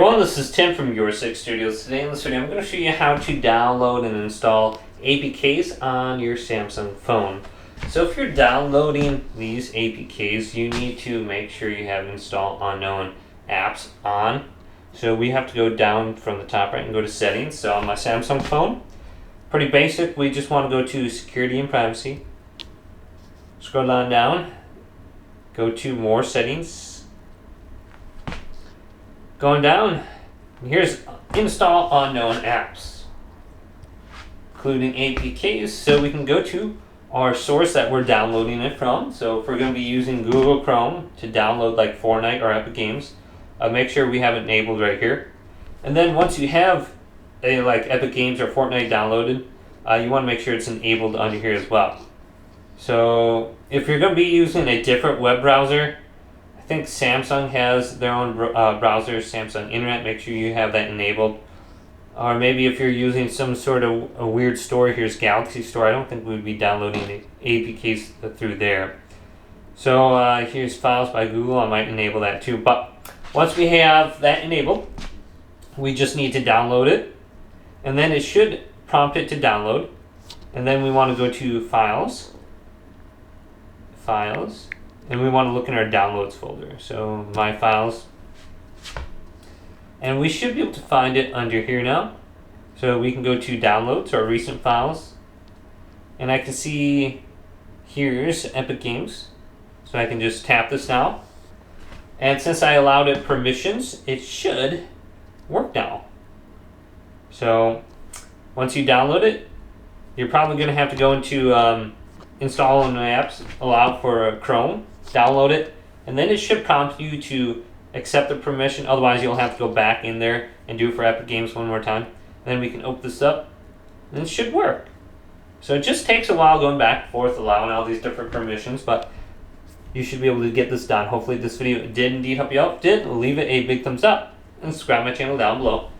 Well, this is Tim from Your Six Studios. Today in this video, I'm going to show you how to download and install APKs on your Samsung phone. So if you're downloading these APKs, you need to make sure you have install unknown apps on. So we have to go down from the top right and go to settings. So on my Samsung phone, pretty basic, we just want to go to security and privacy. Scroll on down, go to more settings. Going down, here's install unknown apps, including APKs. So we can go to our source that we're downloading it from. So if we're going to be using Google Chrome to download like Fortnite or Epic Games, make sure we have it enabled right here. And then once you have like Epic Games or Fortnite downloaded, you want to make sure it's enabled under here as well. So if you're going to be using a different web browser, I think Samsung has their own browser, Samsung Internet. Make sure you have that enabled. Or maybe if you're using some sort of a weird store, here's Galaxy Store. I don't think we would be downloading the APKs through there. So here's Files by Google. I might enable that too. But once we have that enabled, we just need to download it. And then it should prompt it to download. And then we want to go to Files. And we want to look in our downloads folder. So my files. And we should be able to find it under here now. So we can go to downloads or recent files. And I can see here's Epic Games. So I can just tap this now. And since I allowed it permissions, it should work now. So once you download it, you're probably going to have to go into install on apps, allow for Chrome, download it, and then it should prompt you to accept the permission. Otherwise, you'll have to go back in there and do it for Epic Games one more time. And then we can open this up, and it should work. So it just takes a while going back and forth, allowing all these different permissions, but you should be able to get this done. Hopefully this video did indeed help you out. If it did, leave it a big thumbs up, and subscribe to my channel down below.